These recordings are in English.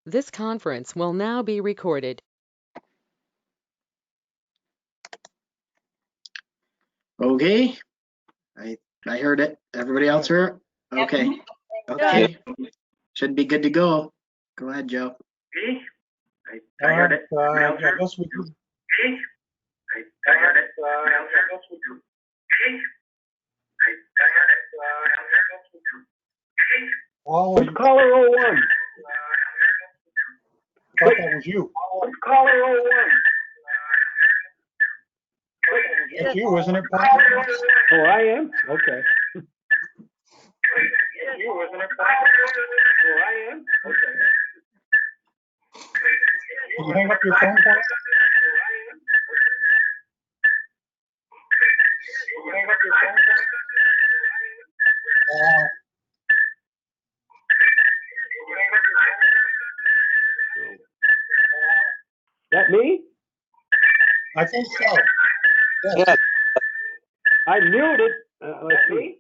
This conference will now be recorded. Okay, I heard it. Everybody else heard it? Okay. Yep. Okay. Should be good to go. Go ahead, Joe. Me? I heard it. Everybody else heard it? Yes, we do. Me? I heard it. Everybody else heard it? Me? I heard it. Everybody else heard it? Me? All Who's in, caller 01? I thought that was you. Who's caller 01? It's you, isn't it, Paul? Oh, I am? Okay. It's you, isn't it? Oh, I am? Okay. Can you hang up your phone, Paul? Hang up your phone. That me? I think so. Yes, I muted. Let's see.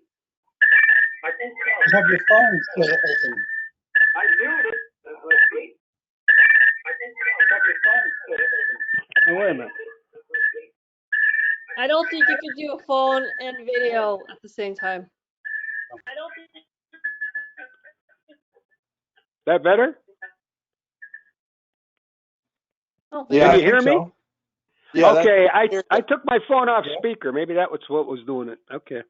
I think You have your phone still open. I muted. Let's see. Oh, wait a minute. I don't think you could do a phone and video at the same time. That better? Oh, Yeah, Can you I hear think me? so. yeah. Okay, that's- I took my phone off Yeah. speaker. Maybe that was what was doing it. Okay.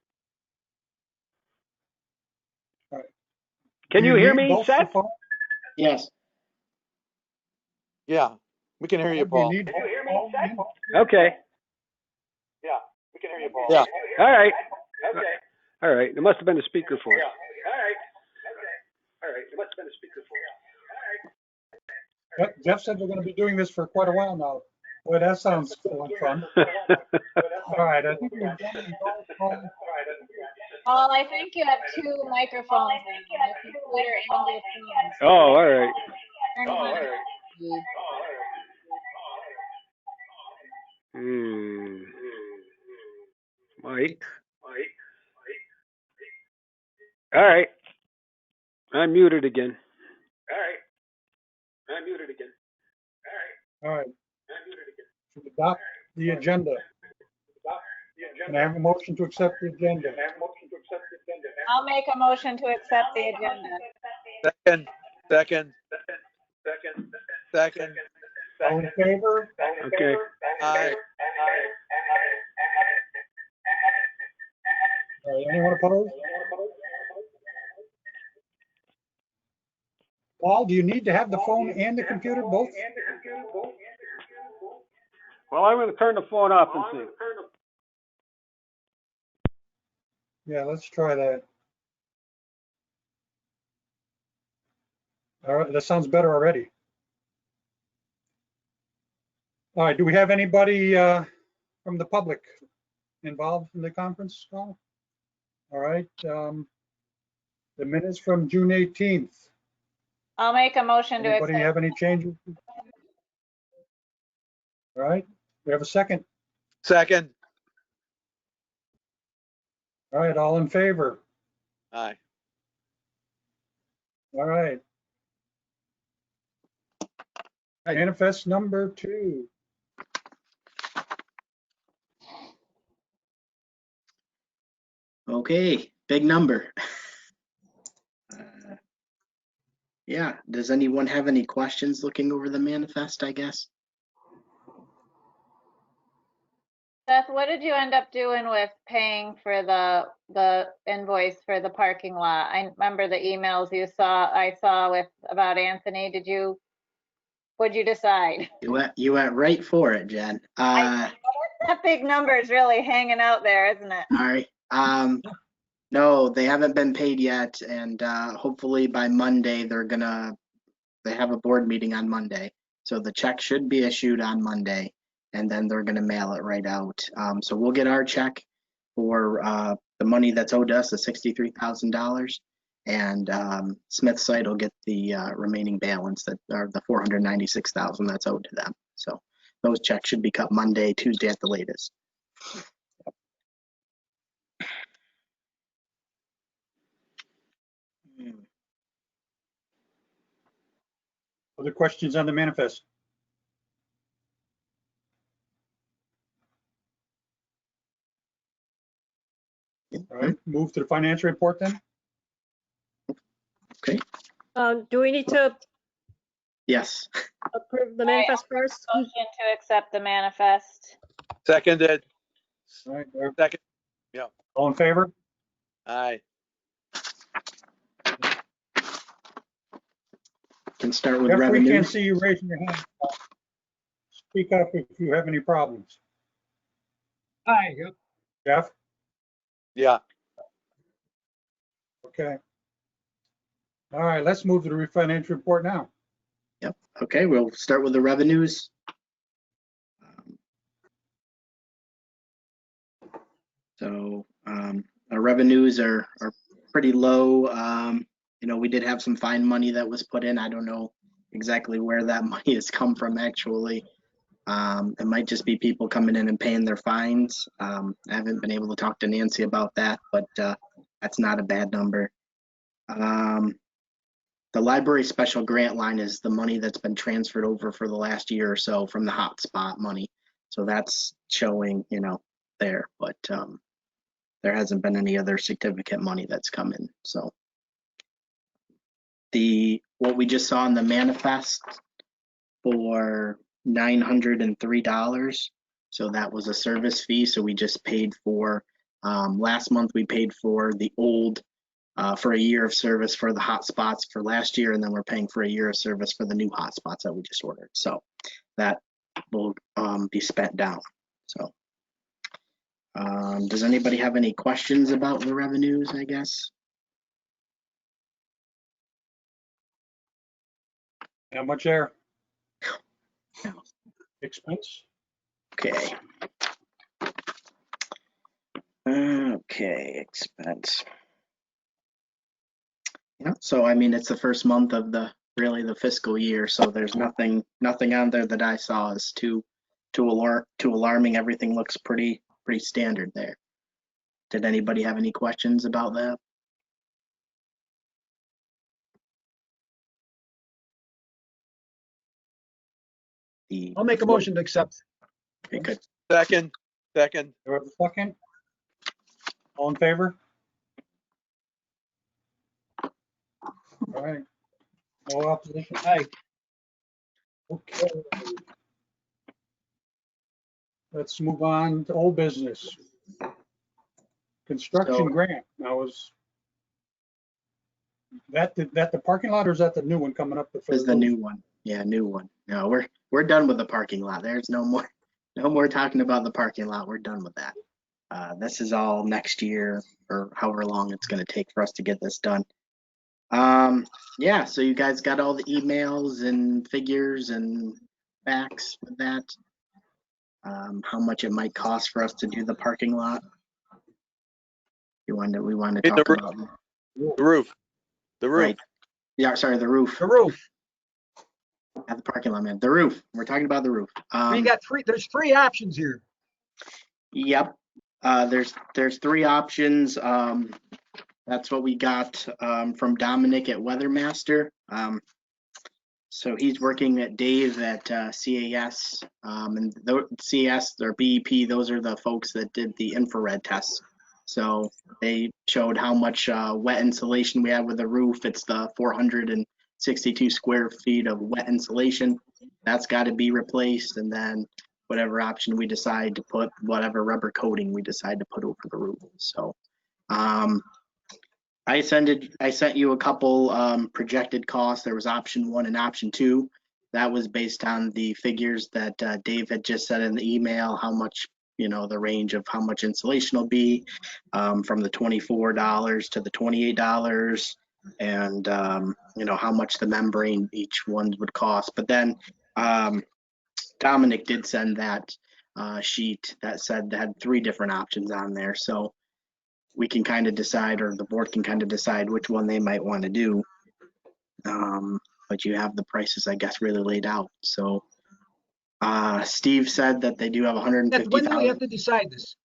All right. Can Do you hear need me, both the Seth? phone- Yes. Yeah, we can hear you, Do Paul. need both the phone and- Okay. Yeah, we can hear you, Paul. Yeah. All right. Okay. All right. It must have been a speaker for it. All right. Okay. All right. It must have been a speaker for you. Jeff said we're gonna be doing this for quite a while now. Boy, that sounds cool and fun. All right, I think we've done the golf call. Oh, All I think you have two microphones, your computer and your phone. Oh, all right. Turn Oh, all one. right. Mike. All right. I'm muted again. All right. To adopt the agenda. Can I have a motion to accept the agenda? I'll make a motion to accept the agenda. Second. All in favor? Okay. Aye. Anyone opposed? Paul, do you need to have the phone and the computer both? Well, I'm going to turn the phone off and see. Yeah, let's try that. All right, that sounds better already. All right, do we have anybody from the public involved in the conference call? All right, the minutes from June 18th. I'll make a motion to Anybody accept. have any changes? All right, we have a second. Second. All right, all in favor? Aye. All right. Aye. Manifest number 2. Okay, big number. Yeah, does anyone have any questions looking over the manifest, I guess? Seth, what did you end up doing with paying for the invoice for the parking lot? I remember the emails I saw with about Anthony. What'd you decide? You went right for it, Jen. That big number is really hanging out there, isn't it? All right. No, they haven't been paid yet, and hopefully by Monday they have a board meeting on Monday, so the check should be issued on Monday, and then they're gonna mail it right out. So we'll get our check for the money that's owed us, the $63,000, and Smith site will get the remaining balance that are the $496,000 that's owed to them. So those checks should be cut Monday, Tuesday at the latest. Other questions on the manifest? All right, move to the financial report then. Okay, Do we need to yes. approve the manifest first? Motion to accept the manifest. Seconded. All right, Second. all in favor? Aye. Can start with Jeff, we can't revenues. see you raising your hand. Speak up if you have any problems. Hi. Jeff? Yeah. Okay. All right, let's move to the financial report now. Okay, we'll start with the revenues. So our revenues are pretty low. You know, we did have some fine money that was put in. I don't know exactly where that money has come from actually. It might just be people coming in and paying their fines. I haven't been able to talk to Nancy about that, but that's not a bad number. The library special grant line is the money that's been transferred over for the last year or so from the hotspot money. So that's showing, you know, there, but there hasn't been any other significant money that's come in. So what we just saw in the manifest for $903. So that was a service fee. So we just paid for, last month we paid for the old, for a year of service for the hotspots for last year. And then we're paying for a year of service for the new hotspots that we just ordered. So that will be spent down. So does anybody have any questions about the revenues, I guess? How much there? No. Expense? Okay. Okay, expense. Yeah, so I mean, it's the first month of the fiscal year, so there's nothing on there that I saw is too alarming. Everything looks pretty standard there. Did anybody have any questions about that? I'll make a motion to accept. Okay, good. Second. Do I have a second? All in favor? All right. No opposition. Aye. Okay. Let's move on to old business. Construction So- grant. Now is that the parking lot or is that the new one coming up? This is the new one. Yeah, new one. No, we're done with the parking lot. There's no more talking about the parking lot. We're done with that. This is all next year or however long it's going to take for us to get this done. Yeah, so you guys got all the emails and figures and facts with that. How much it might cost for us to do the parking lot. We want to Hey, talk the about The roof. The roof. right. Yeah, sorry, the roof. The roof. At the parking lot, man. The roof. We're talking about the roof. There's three options here. Yep. There's three options. That's what we got from Dominic at Weathermaster. So he's working at Dave at CAS, and CAS or BEP, those are the folks that did the infrared tests. So they showed how much wet insulation we have with the roof. It's the 462 square feet of wet insulation. That's got to be replaced, and then whatever option we decide to put, whatever rubber coating we decide to put over the roof. So I sent you a couple projected costs. There was option 1 and option 2. That was based on the figures that Dave had just said in the email, how much, you know, the range of how much insulation will be from the $24 to the $28, and you know, how much the membrane each one would cost. But then Dominic did send that sheet that said that had 3 different options on there. So we can kind of decide, or the board can kind of decide which one they might want to do. But you have the prices, I guess, really laid out. So Steve said that they do have When do we have 150,000. to decide this?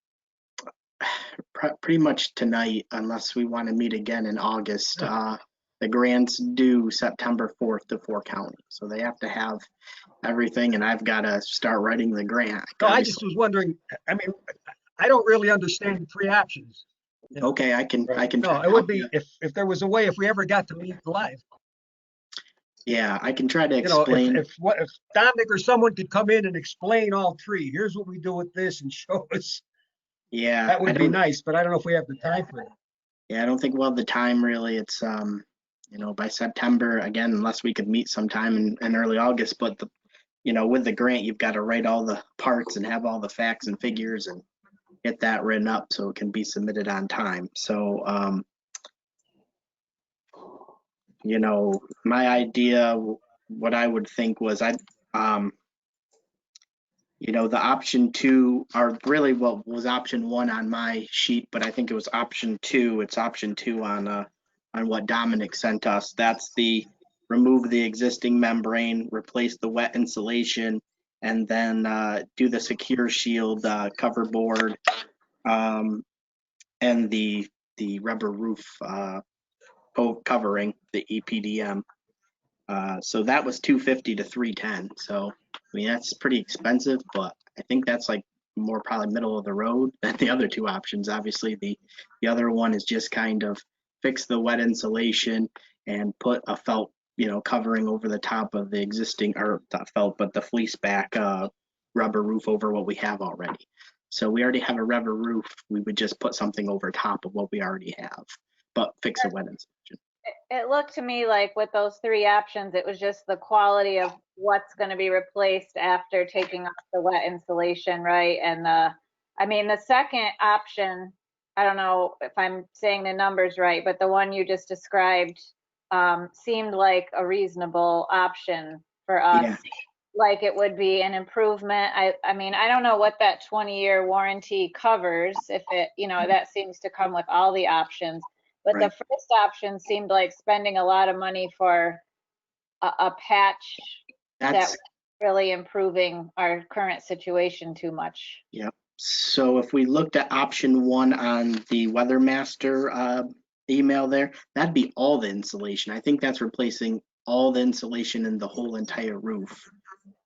Pretty much tonight, unless we want to meet again in August. The grant's due September 4th to 4 county. So they have to have everything, and I've got to start writing the grant. No, I just was wondering, I mean, I don't really understand the three options. Okay, I can No, try it to would help be, you. if there was a way, if we ever got to meet live, Yeah, I can try to you know, explain. if Dominic or someone could come in and explain all three, here's what we do with this and show us, Yeah, that I would be don't. nice, but I don't know if we have the time for it. Yeah, I don't think we'll have the time really. It's by September again, unless we could meet sometime in early August. But with the grant, you've got to write all the parts and have all the facts and figures and get that written up so it can be submitted on time. So my idea, what I would think was the option 2, or really what was option 1 on my sheet, but I think it was option 2. It's option 2 on what Dominic sent us. That's the remove the existing membrane, replace the wet insulation, and then do the secure shield cover board and the rubber roof covering, the EPDM. So that was $250 to $310. So I mean that's pretty expensive, but I think that's like more probably middle of the road than the other two options. Obviously, the other one is just kind of fix the wet insulation and put a felt covering over the top of the existing, or not felt, but the fleece back rubber roof over what we have already. So we already have a rubber roof. We would just put something over top of what we already have, but fix the wet insulation. It looked to me like with those three options, it was just the quality of what's going to be replaced after taking off the wet insulation, right? And the second option, I don't know if I'm saying the numbers right, but the one you just described seemed like a reasonable option for us. Yeah. Like it would be an improvement. I mean, I don't know what that 20-year warranty covers. If it, that seems to come with all the options. But Right. the first option seemed like spending a lot of money for a patch that That's was really improving our current situation too much. Yep. So if we looked at option 1 on the WeatherMaster email there, that'd be all the insulation. I think that's replacing all the insulation in the whole entire roof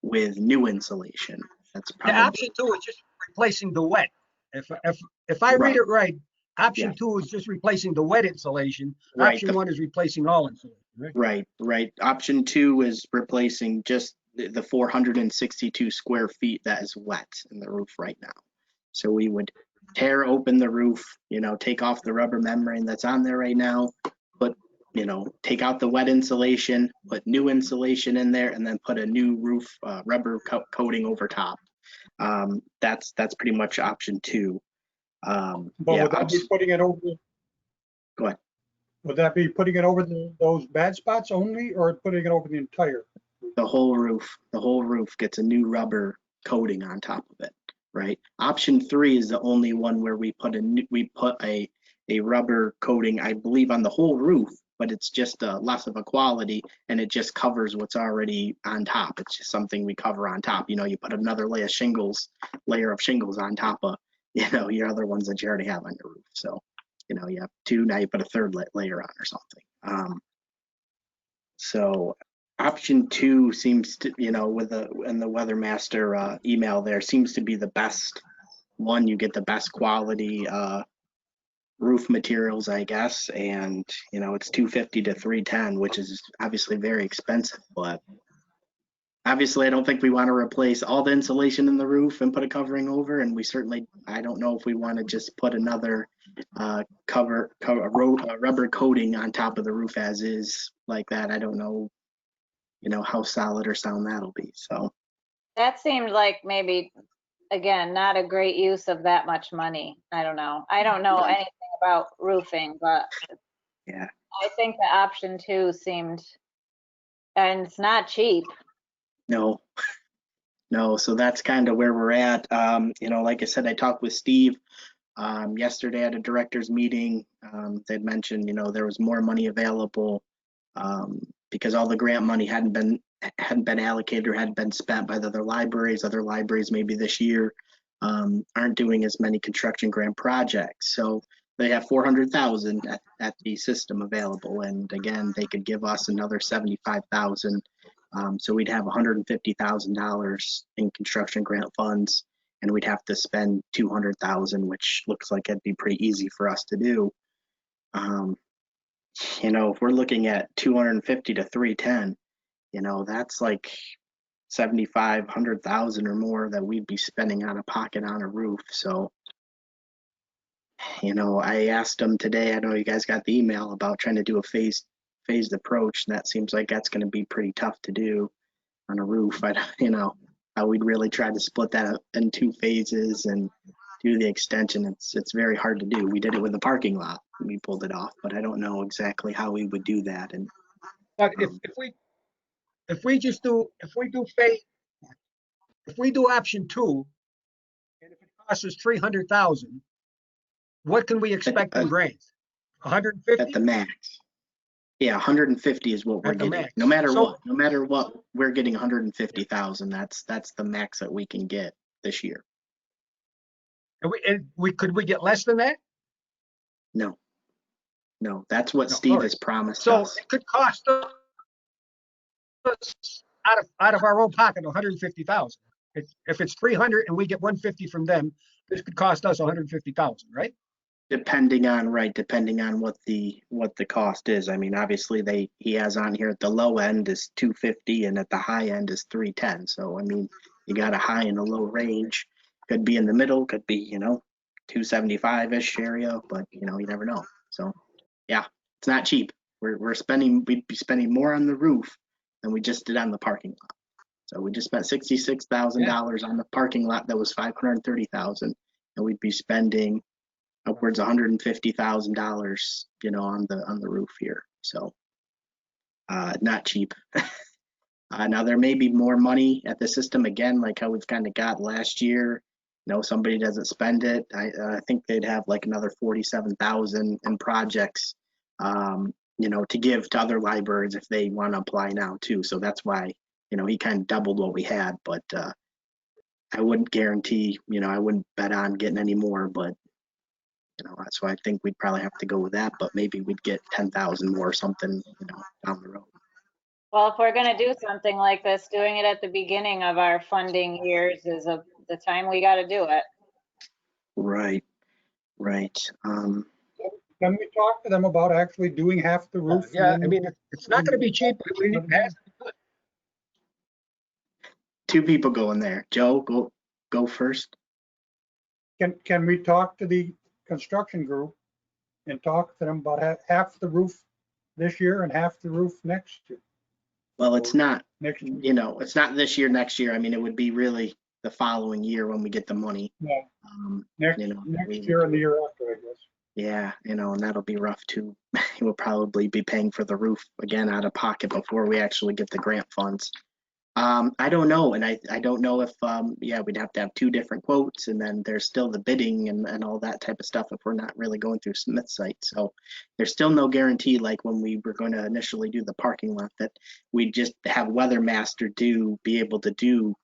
with new insulation. That's The probably option 2 is just replacing the wet. If I read it right, option 2 is just replacing the wet insulation. Right. Option 1 is replacing all insulation, right? Right. Option 2 is replacing just the 462 square feet that is wet in the roof right now. So we would tear open the roof, take off the rubber membrane that's on there right now, but take out the wet insulation, put new insulation in there, and then put a new roof rubber coating over top. That's pretty much option 2. But would that be putting it over? Go ahead. Would that be putting it over those bad spots only, or putting it over the entire? The whole roof gets a new rubber coating on top of it, right? Option 3 is the only one where we put a rubber coating, I believe, on the whole roof, but it's just less of a quality, and it just covers what's already on top. It's just something we cover on top. You put another layer of shingles on top of your other ones that you already have on your roof. So you have 2, now you put a third layer on or something. So option 2 seems to, in the WeatherMaster email there, seems to be the best one. You get the best quality roof materials, I guess, and it's $250 to $310, which is obviously very expensive. But obviously, I don't think we want to replace all the insulation in the roof and put a covering over, and I don't know if we want to just put another rubber coating on top of the roof as is like that. I don't know. How solid or sound that'll be. So That seemed like maybe, again, not a great use of that much money. I don't know. I don't know anything about roofing, but yeah, I think the option 2 seemed, and it's not cheap. no. So that's kind of where we're at. Like I said, I talked with Steve yesterday at a director's meeting. They'd mentioned, there was more money available because all the grant money hadn't been allocated or hadn't been spent by the other libraries. Other libraries maybe this year aren't doing as many construction grant projects. So they have 400,000 at the system available. And again, they could give us another 75,000. So we'd have $150,000 in construction grant funds, and we'd have to spend 200,000, which looks like it'd be pretty easy for us to do. You know, if we're looking at 250 to 310, you know, that's like 75, 100,000 or more that we'd be spending out of pocket on a roof. So, you know, I asked them today, I know you guys got the email about trying to do a phased approach. And that seems like that's going to be pretty tough to do on a roof. You know, how we'd really try to split that up in 2 phases and do the extension. It's very hard to do. We did it with the parking lot. We pulled it off, but I don't know exactly how we would do that. And But if we do option 2, and if it costs us 300,000, what can we expect in grants? 150? at the max. Yeah, 150 is what we're At the getting. max. No matter So- what, we're getting 150,000. That's the max that we can get this year. And could we get less than that? No, that's what No, Steve all right. has promised So us. it could cost us out of our own pocket 150,000. If it's 300 and we get 150 from them, this could cost us 150,000, right? Depending on what the cost is. I mean, obviously he has on here at the low end is 250 and at the high end is 310. So I mean, you got a high and a low range. Could be in the middle, could be, you know, 275-ish area, but you know, you never know. So yeah, it's not cheap. We'd be spending more on the roof than we just did on the parking lot. So we just spent $66,000 on the parking lot that was $530,000, and we'd be spending upwards of $150,000, you know, on the roof here. So not cheap. Now there may be more money at the system again, like how we've kind of got last year. You know, somebody doesn't spend it. I think they'd have like another 47,000 in projects, you know, to give to other libraries if they want to apply now too. So that's why, you know, he kind of doubled what we had, but I wouldn't guarantee, you know, I wouldn't bet on getting any more, but you know, so I think we'd probably have to go with that, but maybe we'd get 10,000 more or something, you know, down the road. Well, if we're gonna do something like this, doing it at the beginning of our funding years is the time we gotta do it. Right. Can we talk to them about actually doing half the roof? Yeah, and I then- mean, it's not going to be cheap. It has to be good. 2 people going there. Joe, go first. Can we talk to the construction group and talk to them about half the roof this year and half the roof next year? Well, it's not, Next year. you know, it's not this year, next year. I mean, it would be really the following year when we get the money. Yeah, You know, next year and the year after, I guess. yeah, you know, and that'll be rough too. We'll probably be paying for the roof again out of pocket before we actually get the grant funds. I don't know, and I don't know if yeah, we'd have to have 2 different quotes, and then there's still the bidding and all that type of stuff if we're not really going through Smith site. So there's still no guarantee, like when we were going to initially do the parking lot, that we just have Weathermaster be able to do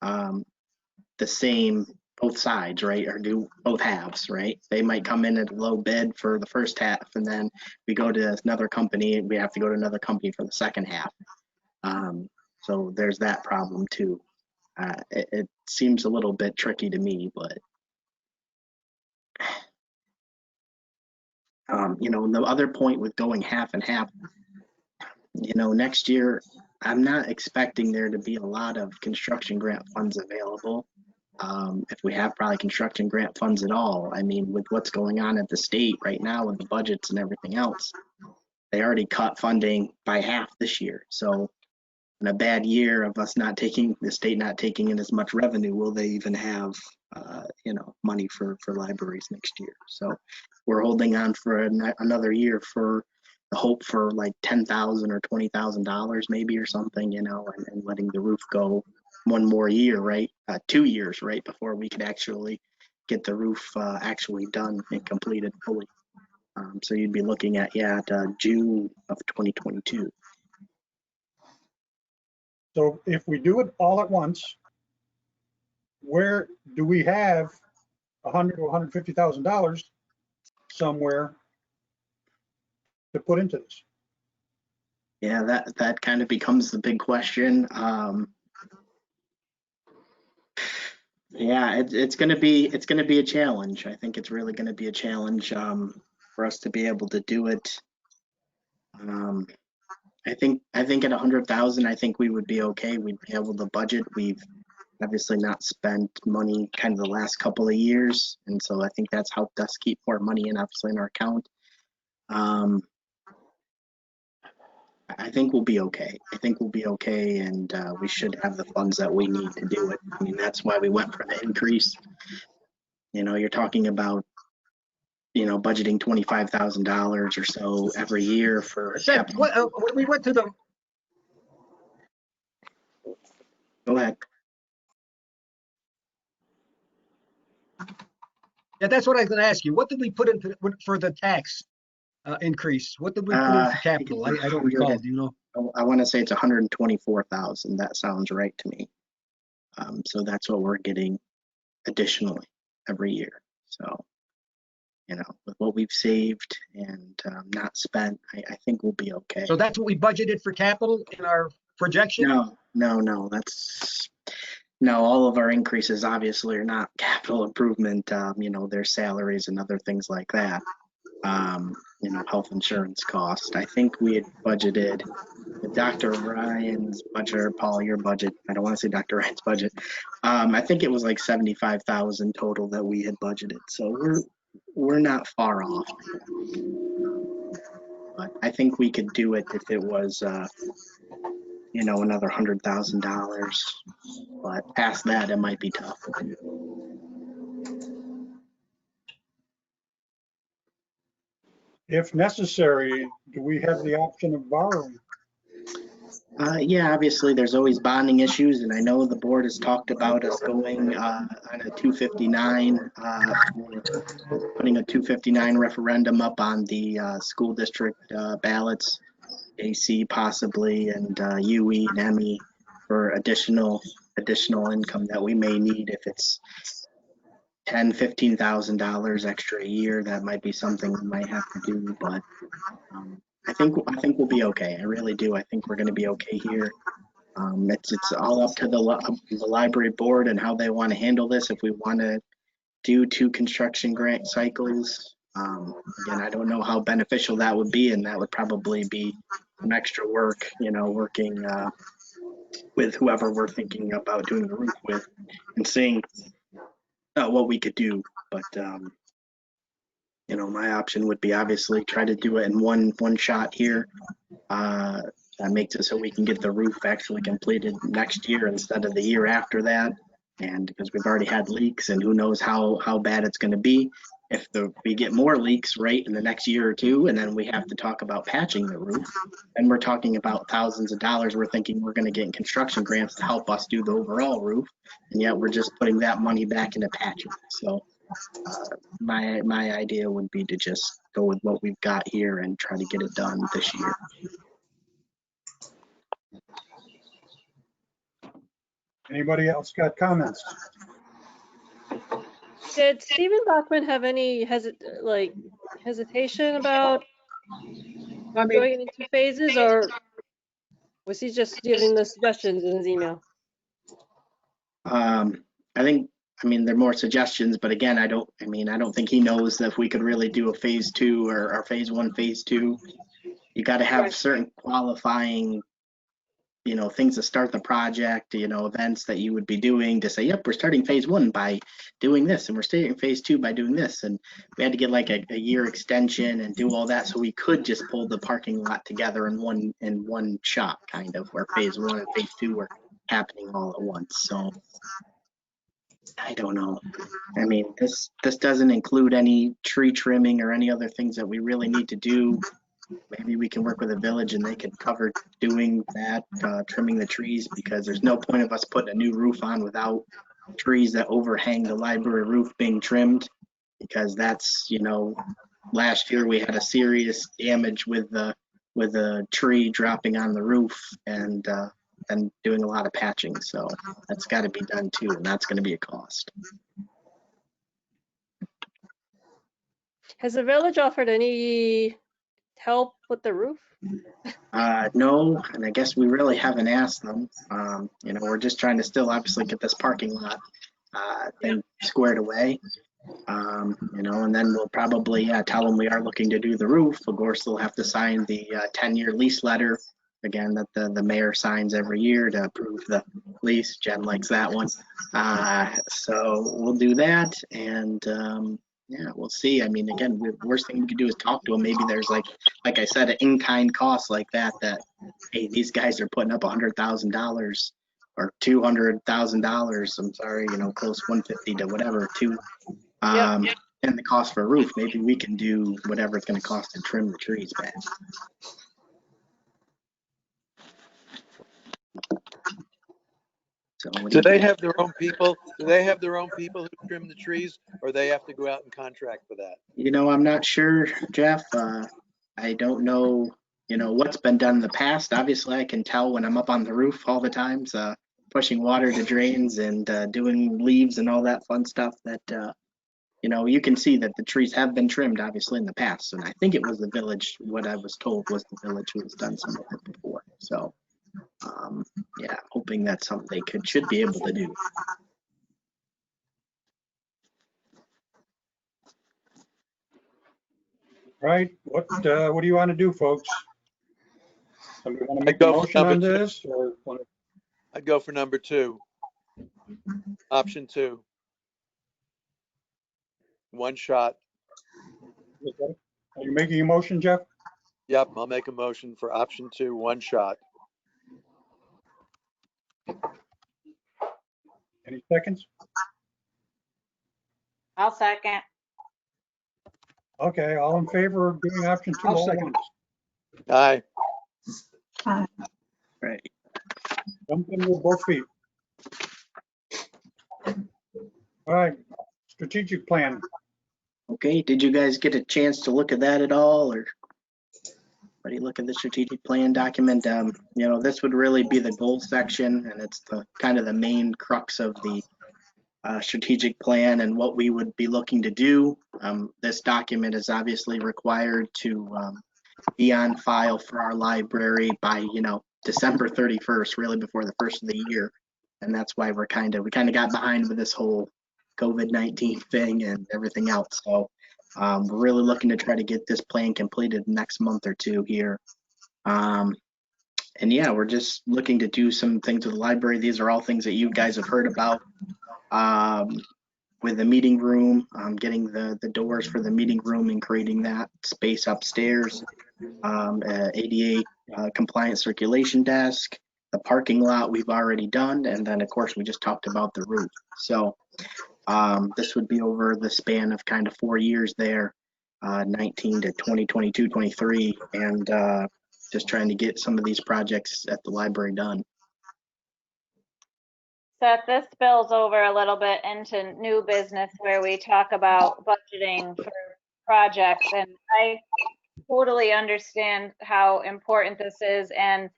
the same both sides, right, or do both halves, right? They might come in at a low bid for the first half, and then we go to another company, and we have to go to another company for the second half. So there's that problem too. It seems a little bit tricky to me, but you know, the other point with going half and half, you know, next year, I'm not expecting there to be a lot of construction grant funds available. If we have probably construction grant funds at all, I mean, with what's going on at the state right now with the budgets and everything else, they already cut funding by half this year. So in a bad year of us the state not taking in as much revenue, will they even have, you know, money for libraries next year? So we're holding on for another year for the hope for like $10,000 or $20,000 maybe or something, you know, and letting the roof go one more year, right? 2 years, right, before we could actually get the roof actually done and completed fully. So you'd be looking at June of 2022. So if we do it all at once, where do we have $100,000 to $150,000 somewhere to put into this. Yeah, that kind of becomes the big question. Yeah, it's gonna be a challenge. I think it's really gonna be a challenge for us to be able to do it. I think at 100,000, I think we would be okay. We'd be able to budget. We've obviously not spent money kind of the last couple of years, and so I think that's helped us keep more money in obviously in our account. I think we'll be okay. I think we'll be okay, and we should have the funds that we need to do it. I mean, that's why we went for the increase. You know, you're talking about, budgeting $25,000 or so every year for Except, capital. when we went to the, Go ahead. yeah, that's what I was gonna ask you. What did we put in for the tax increase? What did we put in for capital? I don't recall, do you know? I want to say it's 124,000. That sounds right to me. So that's what we're getting additionally every year. So, with what we've saved and not spent, I think we'll be okay. So that's what we budgeted for capital in our projection? No, all of our increases obviously are not capital improvement. There's salaries and other things like that. Health insurance cost. I think we had budgeted Dr. Ryan's budget, or Paul, your budget. I don't want to say Dr. Ryan's budget. I think it was like 75,000 total that we had budgeted. So we're not far off. But I think we could do it if it was, another $100,000. But past that, it might be tough. If necessary, do we have the option of borrowing? Yeah, obviously there's always bonding issues, and I know the board has talked about us going on a 259, putting a 259 referendum up on the school district ballots, AC possibly, and UE and ME for additional income that we may need. If it's $10,000-$15,000 extra a year, that might be something we might have to do, but I think we'll be okay. I really do. I think we're going to be okay here. It's all up to the library board and how they want to handle this. If we want to do 2 construction grant cycles, again, I don't know how beneficial that would be, and that would probably be some extra work, working with whoever we're thinking about doing the roof with and seeing what we could do. But my option would be obviously try to do it in one shot here. That makes it so we can get the roof actually completed next year instead of the year after that. And because we've already had leaks, and who knows how bad it's going to be. If we get more leaks right in the next year or two, and then we have to talk about patching the roof, and we're talking about thousands of dollars we're thinking we're going to get in construction grants to help us do the overall roof, and yet we're just putting that money back into patching. So my idea would be to just go with what we've got here and try to get it done this year. Anybody else got comments? Did Stephen Bachman have any hesitation about going into phases, or was he just giving the suggestions in his email? I mean, they're more suggestions, but again, I don't think he knows that if we could really do a phase 2 or phase 1, phase 2, you got to have Right. certain qualifying, things to start the project, events that you would be doing to say, yep, we're starting phase 1 by doing this, and we're starting phase 2 by doing this. And we had to get like a year extension and do all that, so we could just pull the parking lot together in one shot, kind of, where phase 1 and phase 2 were happening all at once. So I don't know. I mean, this doesn't include any tree trimming or any other things that we really need to do. Maybe we can work with the village and they could cover doing that, trimming the trees, because there's no point of us putting a new roof on without trees that overhang the library roof being trimmed, because that's, last year we had a serious damage with a tree dropping on the roof and doing a lot of patching. So that's got to be done too, and that's going to be a cost. Has the village offered any help with the roof? No, and I guess we really haven't asked them. You know, we're just trying to still obviously get this parking lot thing squared away. You know, and then we'll probably tell them we are looking to do the roof. Of course, they'll have to sign the 10-year lease letter again that the mayor signs every year to approve the lease. Jen likes that one. So we'll do that, and yeah, we'll see. I mean, again, the worst thing we could do is talk to them. Maybe there's like I said, an in-kind cost like that. Hey, these guys are putting up $100,000 or $200,000. I'm sorry, you know, close 150 to whatever to. And the cost for a roof, maybe we can do whatever it's going to cost to trim the trees back. So Do they have their own people? Do they have their own people who trim the trees, or they have to go out and contract for that? You know, I'm not sure, Jeff. I don't know, you know, what's been done in the past. Obviously, I can tell when I'm up on the roof all the times, pushing water to drains and doing leaves and all that fun stuff that, you know, you can see that the trees have been trimmed, obviously, in the past. And I think it was the village, what I was told was the village who has done some of it before. So, yeah, hoping that's something they should be able to do. Right, what do you want to do, folks? Somebody want to I'd make a go for motion on number two. this, or wanna- I'd go for number 2. Option 2. One shot. are you making a motion, Jeff? Yep, I'll make a motion for option 2, one shot. Any seconds? I'll second. Okay, all in favor of doing option 2? I'll all at second. once? Aye. Right. Jump in with both feet. All right, strategic plan. Okay, did you guys get a chance to look at that at all, or anybody look at the strategic plan document? You know, this would really be the goal section, and it's the kind of the main crux of the strategic plan and what we would be looking to do. This document is obviously required to be on file for our library by, you know, December 31st, really before the first of the year, and that's why we kind of got behind with this whole COVID-19 thing and everything else. So we're really looking to try to get this plan completed next month or two here. And yeah, we're just looking to do some things with the library. These are all things that you guys have heard about with the meeting room, getting the doors for the meeting room and creating that space upstairs, ADA compliant circulation desk, the parking lot we've already done, and then of course we just talked about the roof. So this would be over the span of kind of 4 years there, 19 to 20, 22, 23, and just trying to get some of these projects at the library done. Seth, this spills over a little bit into new business where we talk about budgeting for projects. And I totally understand how important this is and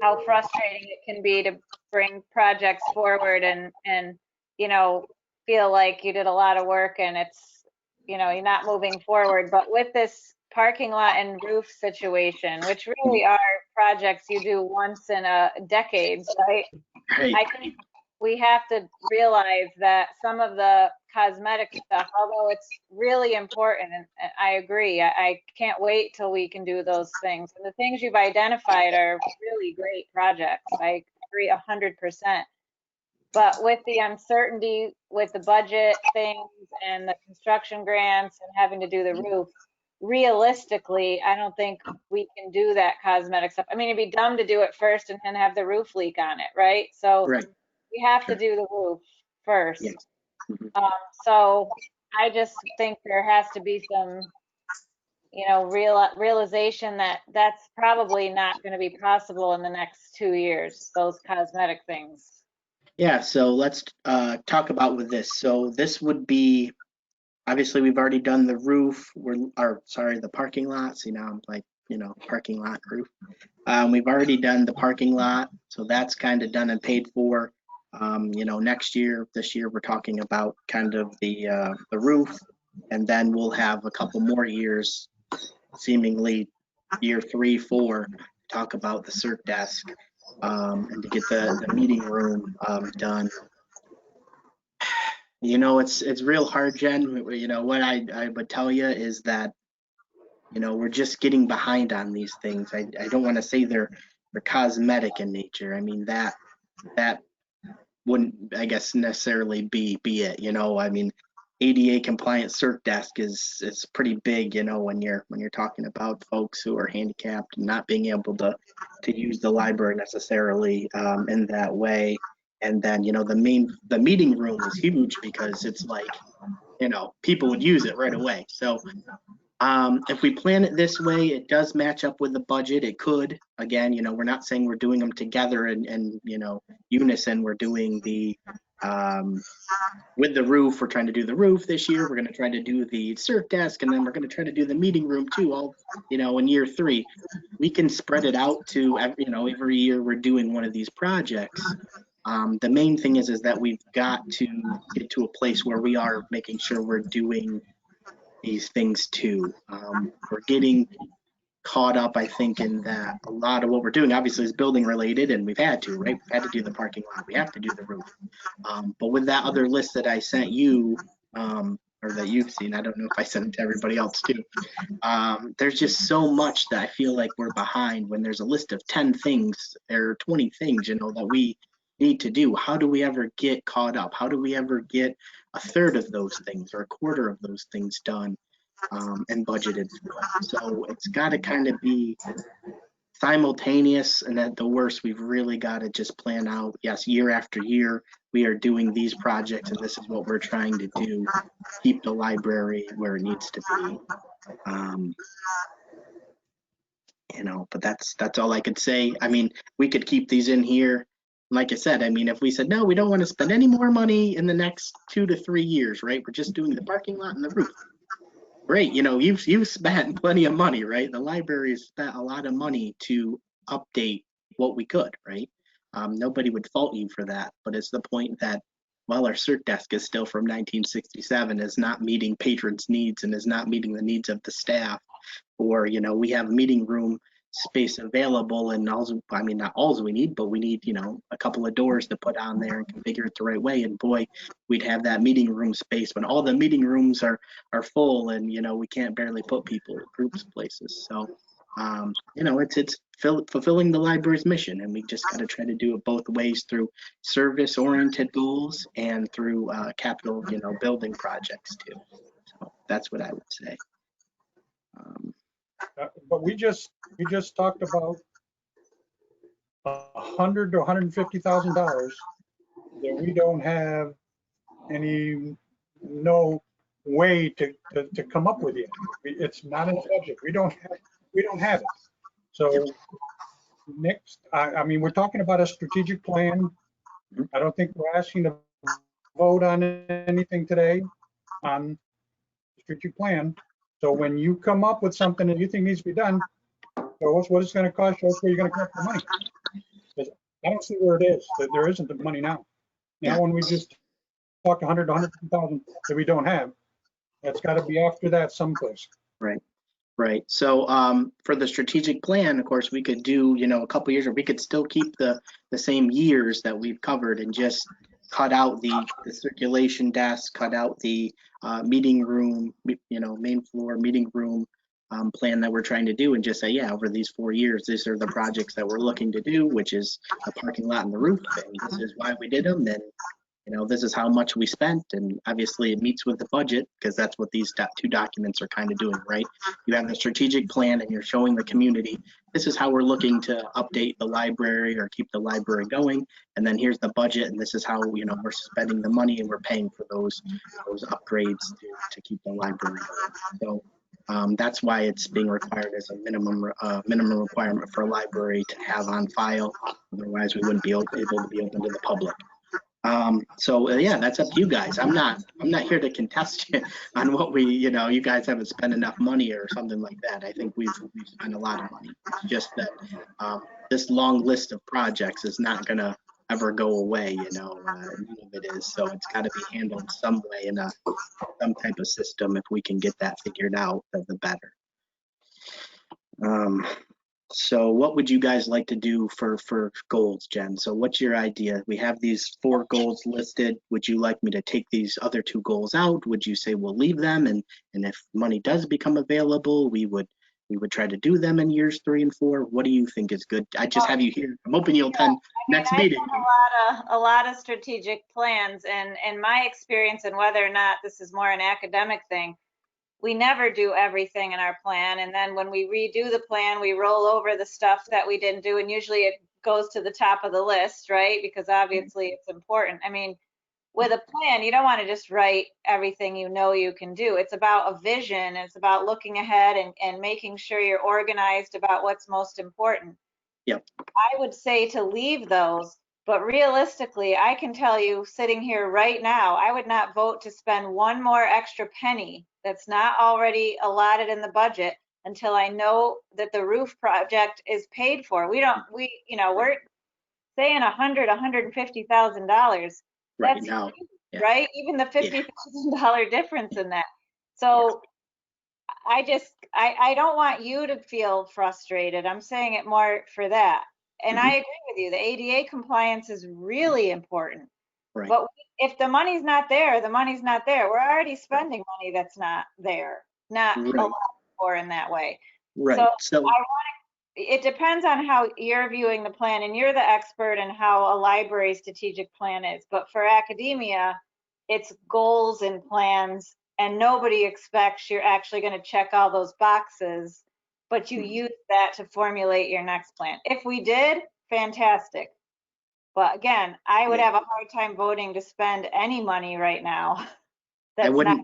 how frustrating it can be to bring projects forward and you know, feel like you did a lot of work and it's, you know, you're not moving forward. But with this parking lot and roof situation, which really are projects you do once in a decade, right? Right. I think we have to realize that some of the cosmetic stuff, although it's really important, and I agree, I can't wait till we can do those things. And the things you've identified are really great projects. I agree 100%. But with the uncertainty with the budget things and the construction grants and having to do the roof, realistically, I don't think we can do that cosmetic stuff. I mean, it'd be dumb to do it first and then have the roof leak on it, right? So Right. we have to do the roof first. Yes. So I just think there has to be some, you know, realization that that's probably not going to be possible in the next 2 years, those cosmetic things. Yeah, so let's talk about with this. So this would be, obviously we've already done the roof, the parking lot. See, now I'm like, you know, parking lot roof. We've already done the parking lot, so that's kind of done and paid for. You know, this year we're talking about kind of the roof. And then we'll have a couple more years, seemingly year 3, 4, talk about the CERT desk and to get the meeting room done. You know, it's real hard, Jen. You know, what I would tell you is that, you know, we're just getting behind on these things. I don't want to say they're cosmetic in nature. I mean, that wouldn't, I guess, necessarily be it. You know, I mean, ADA compliant CERT desk is pretty big, you know, when you're talking about folks who are handicapped and not being able to use the library necessarily in that way. And then, you know, the meeting room is huge because it's like, you know, people would use it right away. So if we plan it this way, it does match up with the budget. It could. Again, you know, we're not saying we're doing them together and you know, unison. We're doing the with the roof. We're trying to do the roof this year. We're going to try to do the CERT desk, and then we're going to try to do the meeting room too. All, you know, in year 3, we can spread it out to every, you know, every year we're doing one of these projects. The main thing is that we've got to get to a place where we are making sure we're doing these things too. We're getting caught up, I think, in that a lot of what we're doing obviously is building related, and we've had to, right? We've had to do the parking lot, we have to do the roof. But with that other list that I sent you, or that you've seen, I don't know if I sent it to everybody else too. There's just so much that I feel like we're behind when there's a list of 10 things or 20 things, you know, that we need to do. How do we ever get caught up? How do we ever get a third of those things or a quarter of those things done and budgeted for? So it's got to kind of be simultaneous, and at the worst, we've really got to just plan out, yes, year after year, we are doing these projects and this is what we're trying to do, keep the library where it needs to be. You know, but that's all I could say. I mean, we could keep these in here. Like I said, I mean, if we said, no, we don't want to spend any more money in the next 2 to 3 years, right? We're just doing the parking lot and the roof. Great, you know, you've spent plenty of money, right? The library has spent a lot of money to update what we could, right? Nobody would fault you for that, but it's the point that, well, our CERT desk is still from 1967, is not meeting patrons' needs and is not meeting the needs of the staff. Or, you know, we have meeting room space available, and also, I mean, not all we need, but we need, you know, a couple of doors to put on there and configure it the right way. And boy, we'd have that meeting room space when all the meeting rooms are full, and you know, we can't barely put people in groups places. So you know, it's fulfilling the library's mission, and we just got to try to do it both ways, through service oriented goals and through capital, you know, building projects too. So that's what I would say. But we just talked about $100,000 to $150,000 that we don't have no way to come up with yet. It's not in the budget. We don't have it. So next, I mean, we're talking about a strategic plan. I don't think we're asking to vote on anything today on the strategic plan. So when you come up with something that you think needs to be done, show us what it's going to cost, show us where you're going to collect the money. Because I don't see where it is. That there isn't the money now. Now, when we just talk 100 to 150,000 that we don't have, that's got to be after that someplace. Right. Right. So for the strategic plan, of course, we could do, you know, a couple years, or we could still keep the same years that we've covered and just cut out the circulation desk, cut out the meeting room, you know, main floor meeting room plan that we're trying to do, and just say, yeah, over these 4 years, these are the projects that we're looking to do, which is the parking lot and the roof. And this is why we did them. And you know, this is how much we spent, and obviously it meets with the budget, because that's what these 2 documents are kind of doing, right? You have the strategic plan and you're showing the community, this is how we're looking to update the library or keep the library going. And then here's the budget, and this is how, you know, we're spending the money and we're paying for those upgrades to keep the library going. So that's why it's being required as a minimum requirement for a library to have on file. Otherwise, we wouldn't be able to be open to the public. So yeah, that's up to you guys. I'm not here to contest you on what we, you know, you guys haven't spent enough money or something like that. I think we've spent a lot of money. It's just that this long list of projects is not gonna ever go away, none of it is. So it's got to be handled some way in some type of system. If we can get that figured out, the better. So what would you guys like to do for goals, Jen? So what's your idea? We have these 4 goals listed. Would you like me to take these other 2 goals out? Would you say we'll leave them, and if money does become available, we would try to do them in years 3 and 4? What do you think is good? I just have you here. I'm hoping you'll attend next meeting. I've done a lot of strategic plans, and in my experience, and whether or not this is more an academic thing, we never do everything in our plan. And then when we redo the plan, we roll over the stuff that we didn't do. And usually it goes to the top of the list, right? Because obviously it's important. I mean, with a plan, you don't want to just write everything you know you can do. It's about a vision. It's about looking ahead and making sure you're organized about what's most important. Yep. I would say to leave those, but realistically, I can tell you sitting here right now, I would not vote to spend one more extra penny that's not already allotted in the budget until I know that the roof project is paid for. We're saying $150,000. Right That's now, huge, yeah. right? Even the $50,000 difference in that. So I don't want you to feel frustrated. I'm saying it more for that. And I agree with you. The ADA compliance is really important. Right. But if the money's not there, the money's not there. We're already spending money that's not there, not Right. a lot more in that way. Right. So it depends on how you're viewing the plan, and you're the expert in how a library strategic plan is. But for academia, it's goals and plans, and nobody expects you're actually going to check all those boxes, but you use that to formulate your next plan. If we did, fantastic. But again, I would have a hard time voting to spend any money right now. I wouldn't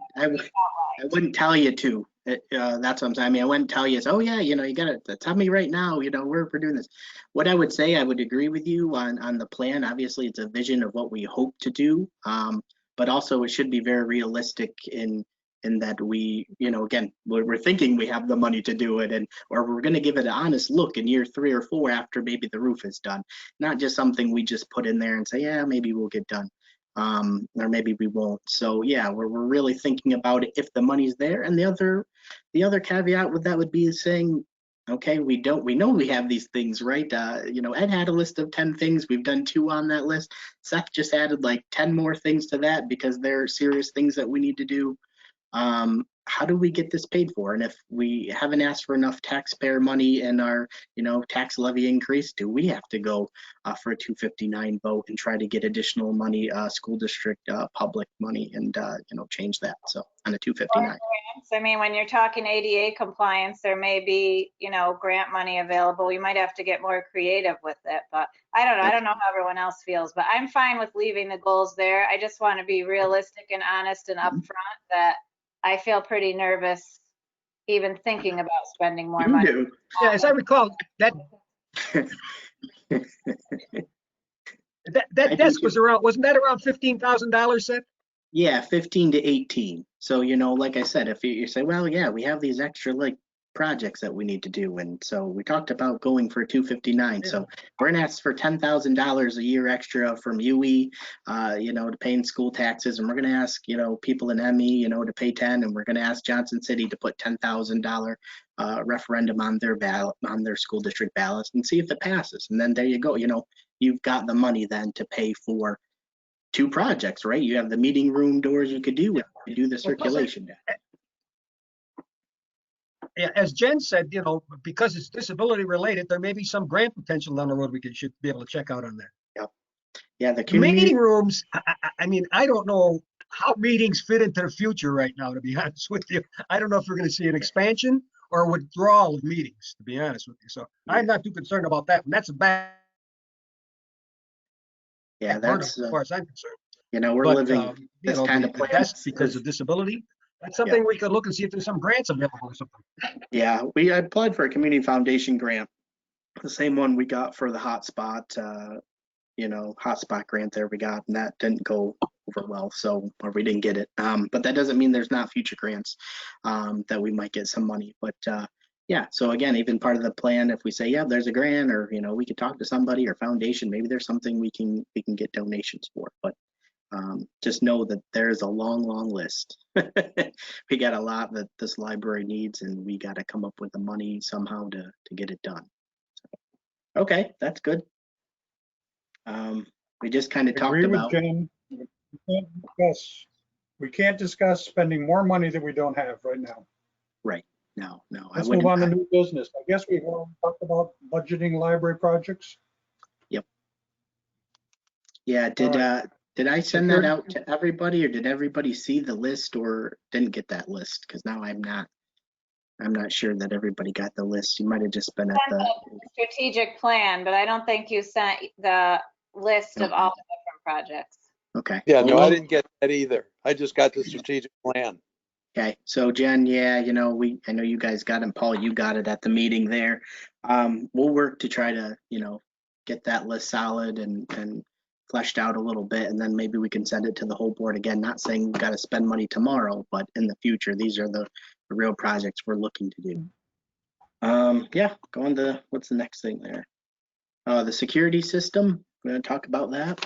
tell you to. That's what I'm saying. I mean, I wouldn't tell you, oh yeah, you gotta tell me right now, we're doing this. What I would say, I would agree with you on the plan. Obviously, it's a vision of what we hope to do, but also it should be very realistic in that we, again, we're thinking we have the money to do it, or we're going to give it an honest look in year 3 or 4 after maybe the roof is done, not just something we just put in there and say, yeah, maybe we'll get done. Or maybe we won't. So yeah, we're really thinking about it if the money's there. And the other caveat with that would be saying, okay, we know we have these things, right? Ed had a list of 10 things. We've done 2 on that list. Seth just added like 10 more things to that because they're serious things that we need to do. How do we get this paid for? And if we haven't asked for enough taxpayer money in our, tax levy increase, do we have to go for a 259 vote and try to get additional money, school district public money, and change that? So on a 259. I mean, when you're talking ADA compliance, there may be, grant money available. You might have to get more creative with it, but I don't know. I don't know how everyone else feels, but I'm fine with leaving the goals there. I just want to be realistic and honest and upfront that I feel pretty nervous even thinking about spending more money. Yeah, as I recall, that desk was wasn't that around $15,000, Seth? Yeah, 15 to 18. So, like I said, if you say, well, yeah, we have these extra projects that we need to do. And so we talked about going for 259. Yeah. So we're going to ask for $10,000 a year extra from UE, to pay in school taxes. And we're going to ask, people in ME, to pay 10. And we're going to ask Johnson City to put $10,000 referendum on their ballot, on their school district ballots, and see if it passes. And then there you go. You've got the money then to pay for 2 projects, right? You have the meeting room doors you could do the circulation. Yeah, as Jen said, because it's disability related, there may be some grant potential down the road we should be able to check out on there. Yep. Yeah, the meeting rooms. I mean, I don't know how meetings fit into the future right now, to be honest with you. I don't know if we're going to see an expansion or a withdrawal of meetings, to be honest with you. So I'm not too concerned about that. And that's a bad. Yeah, that's as far as I'm concerned. We're living this kind of desk because of disability. That's something we could look and see if there's some grants available or something. Yeah, I applied for a community foundation grant, the same one we got for the hotspot, hotspot grant there we got, and that didn't go over well, or we didn't get it. But that doesn't mean there's not future grants that we might get some money. But yeah, so again, even part of the plan, if we say, yeah, there's a grant, or, you know, we could talk to somebody or foundation, maybe there's something we can get donations for, but just know that there's a long, long list. We got a lot that this library needs, and we got to come up with the money somehow to get it done. So, okay, that's good. We just kind of talked Agree with about, Jen. We can't discuss spending more money that we don't have right now. right, no, I Let's move wouldn't. on to new business. I guess we've already talked about budgeting library projects. Yeah, did I send that Security. out to everybody, or did everybody see the list or didn't get that list? Because now I'm not sure that everybody got the list. You might have just been at Sent the, a strategic plan, but I don't think you sent the list of Okay. all the different projects. okay. Yeah, no, Well, I didn't get that either. I just got the strategic plan. okay, so Jen, yeah, you know, I know you guys got it, Paul, you got it at the meeting there. We'll work to try to, you know, get that list solid and fleshed out a little bit, and then maybe we can send it to the whole board again, not saying we've got to spend money tomorrow, but in the future, these are the real projects we're looking to do. Yeah, going to, what's the next thing there? The security system, we're gonna talk about that.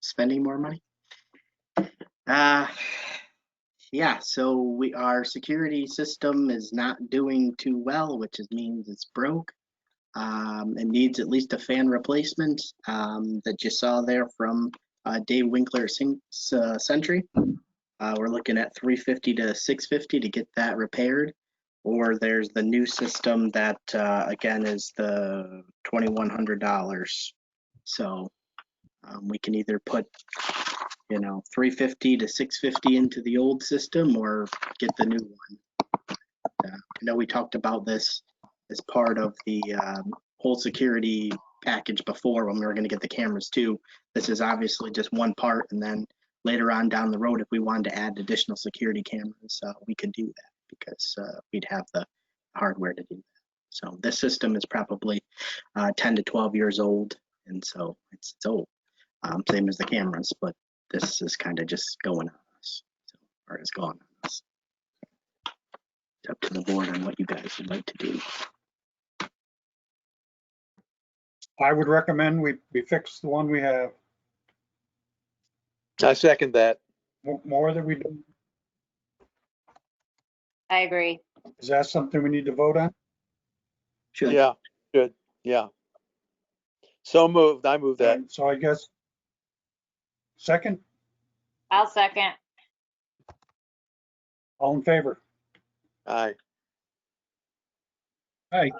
Spending more money. Yeah, so our security system is not doing too well, which means it's broke. It needs at least a fan replacement that you saw there from Dave Winkler Sentry. We're looking at $350 to $650 to get that repaired. Or there's the new system that again is the $2,100. So we can either put, you know, $350 to $650 into the old system or get the new one. I know we talked about this as part of the whole security package before when we were going to get the cameras too. This is obviously just one part, and then later on down the road, if we wanted to add additional security cameras, we could do that because we'd have the hardware to do that. So this system is probably 10 to 12 years old, and so it's old, same as the cameras, but this is kind of just going on us, so, or it's gone on us. It's up to the board on what you guys would like to do. I would recommend we fix the one we have. I second that. More than we do. I agree. Is that something we need to vote on? Sure. Yeah, good. Yeah. So moved. I move that. So I guess second, I'll second. all in favor? Aye. Aye.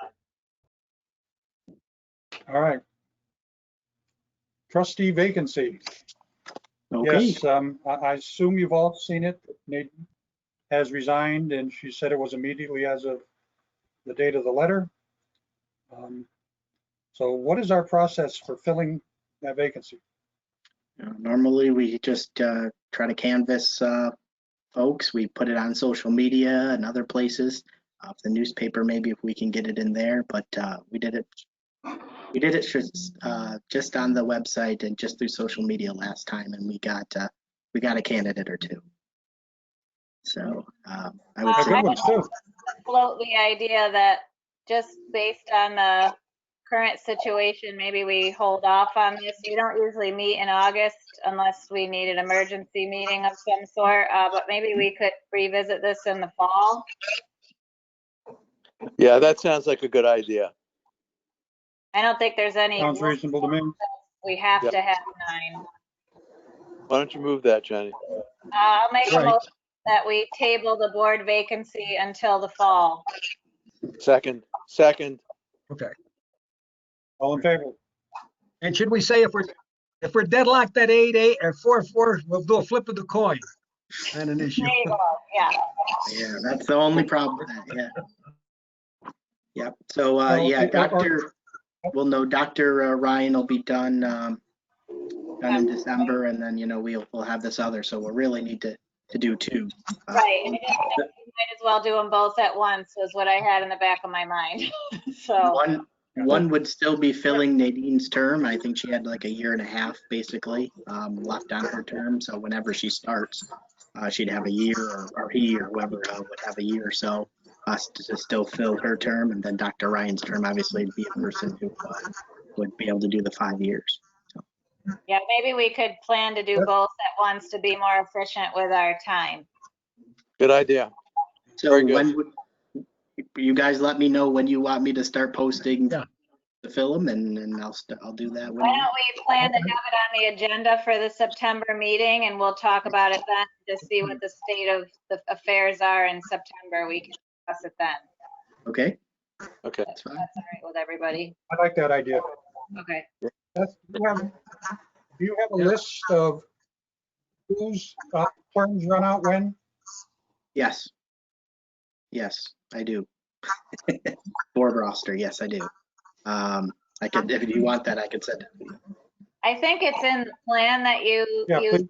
All right. Trustee vacancy. Okay. Yes, I assume you've all seen it. Nadine has resigned, and she said it was immediately as of the date of the letter. So what is our process for filling that vacancy? Normally, we just try to canvass folks. We put it on social media and other places. The newspaper, maybe if we can get it in there, but we did it just on the website and just through social media last time, and we got a candidate or two. So I would say Good ones too. Float the idea that just based on the current situation, maybe we hold off on this. We don't usually meet in August unless we need an emergency meeting of some sort, but maybe we could revisit this in the fall. Yeah, that sounds like a good idea. I don't think there's any. Sounds reasonable to me. We have Yeah. to have 9. Why don't you move that, Johnny? I'll make a Right. motion that we table the board vacancy until the fall. Second. Okay. All in favor? And should we say if we're deadlocked at 8-8 or 4-4, we'll do a flip of the coin? Not an issue. There you go. Yeah. yeah, that's the only problem with that. Yeah. Yep. So yeah, Dr. Ryan will be done in December, and then we'll have this other. So we'll really need to do 2. Right. And you might as well do them both at once was what I had in the back of my mind. So One would still be filling Nadine's term. I think she had like a year and a half basically left on her term. So whenever she starts, she'd have a year, or he or whoever would have a year or so to still fill her term, and then Dr. Ryan's term obviously would be a person who would be able to do the 5 years. So. Yeah, maybe we could plan to do both at once to be more efficient with our time. Good idea. So Very good. when would you guys let me know when you want me to start posting Yeah. the film, and I'll do that. Why don't we plan to have it on the agenda for the September meeting, and we'll talk about it then to see what the state of the affairs are in September. We can discuss it then. Okay. Okay. That's fine. That's all right with everybody. I like that idea. Okay. Do you have a list of whose terms run out when? Yes. Yes, I do. Board roster. Yes, I do. I could, if you want that, I could send it to you. I think it's in the plan that you use Please.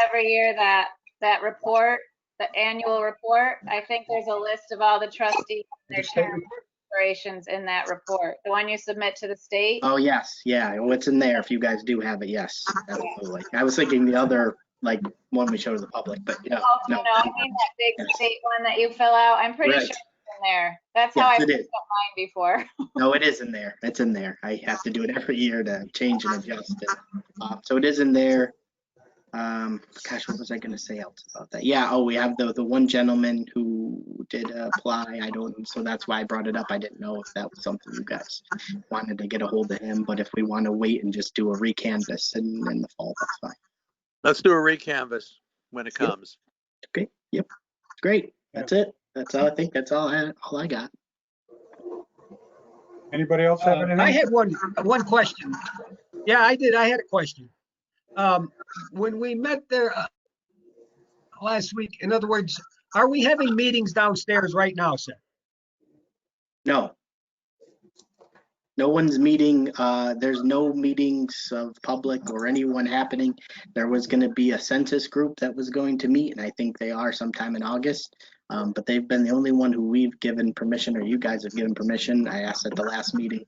every year, that report, the annual report. I think there's a list of all the trustees and their term expirations in that report. The one you submit to the state. Oh, yes. Yeah. What's in there? If you guys do have it, yes. Absolutely. I was thinking the other, like, one we show to the public, but yeah. Oh, No. no, I mean that big state one that you fill out. I'm pretty Right. sure it's in there. That's how Yes, I it filled is. out mine before. No, it is in there. It's in there. I have to do it every year to change and adjust it. So it is in there. Gosh, what was I going to say else about that? Yeah. Oh, we have the one gentleman who did apply. So that's why I brought it up. I didn't know if that was something you guys wanted to get a hold of him, but if we want to wait and just do a recanvass in the fall, that's fine. Let's do a recanvass when it comes. Okay. Yep. Great. That's it. That's all. I think that's all I got. Anybody else have anything? I had one question. Yeah, I did. I had a question. When we met there last week, in other words, are we having meetings downstairs right now, Seth? No. No one's meeting. There's no meetings of public or anyone happening. There was going to be a census group that was going to meet, and I think they are sometime in August. But they've been the only one who we've given permission, or you guys have given permission. I asked at the last meeting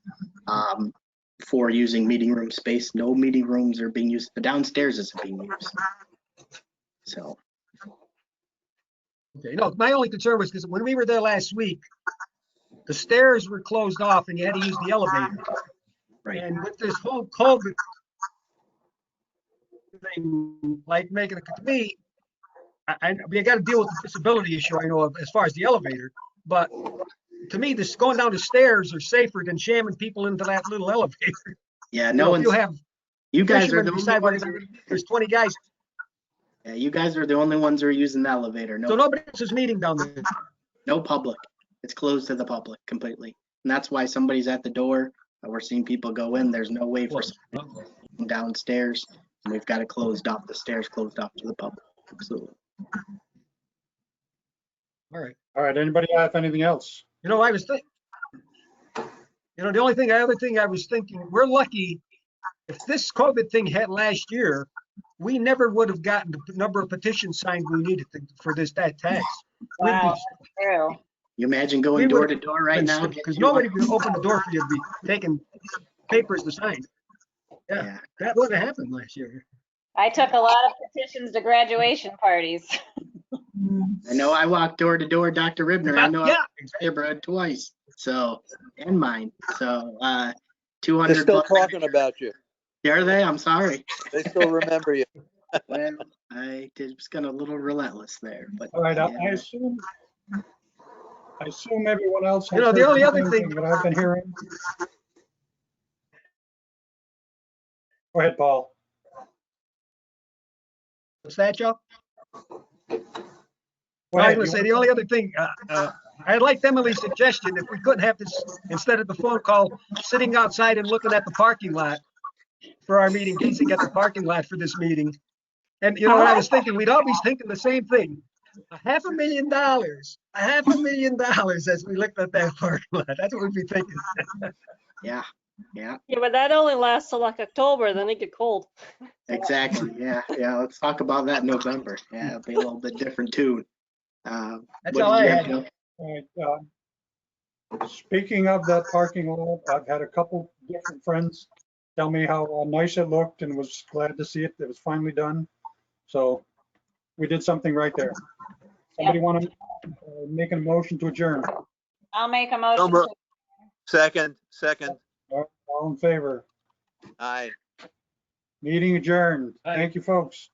for using meeting room space. No meeting rooms are being used. The downstairs isn't being used. So. Okay. No, my only concern was because when we were there last week, the stairs were closed off and you had to use the elevator. Right. And with this whole COVID thing, like making it to me, we got to deal with the disability issue, I know, as far as the elevator. But to me, this going down the stairs are safer than jamming people into that little elevator. Yeah, no one's. You guys are the only ones. There's 20 guys. Yeah, you guys are the only ones who are using the elevator. No. So nobody else is meeting down there. No public. It's closed to the public completely. And that's why somebody's at the door. We're seeing people go in. There's no way for somebody downstairs. And we've got it closed off, the stairs closed off to the public. Absolutely. All right. All right. Anybody have anything else? You know, I was thinking, the other thing I was thinking, we're lucky. If this COVID thing had last year, we never would have gotten the number of petitions signed we needed for that tax. Wow, true. You imagine going door to door right now? Because nobody would open the door for you to be taking papers to sign. Yeah, that wouldn't have happened last year. I took a lot of petitions to graduation parties. I know I walked door to door, Dr. Ribner. I know I neighborhood twice. So, and mine. So, 200. They're still talking about you. Are they? I'm sorry. They still remember you. Well, I just got a little relentless there. But all right, I assume everyone else has the only other thing that I've been hearing. Go ahead, Paul. What's that, Joe? I was going to say the only other thing, I liked Emily's suggestion if we couldn't have this, instead of the phone call, sitting outside and looking at the parking lot for our meeting, gazing at the parking lot for this meeting. And you know what I was thinking? We'd always thinking the same thing. $500,000, $500,000 as we looked at that parking lot. That's what we'd be thinking. Yeah. Yeah, but that only lasts till like October, then it get cold. Exactly. Yeah. Let's talk about that in November. Yeah, it'll be a little bit different tune. That's all I had. All right. Speaking of that parking lot, I've had a couple different friends tell me how nice it looked and was glad to see it. It was finally done. So We did something right there. Somebody want to make a motion to adjourn? I'll make a So motion moved. to, Second. All in favor? Aye. Meeting adjourned. Aye. Thank you, folks.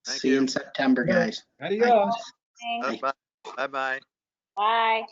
Thank See you you. in September, guys. Adios. thanks. Bye-bye. Bye-bye. Bye.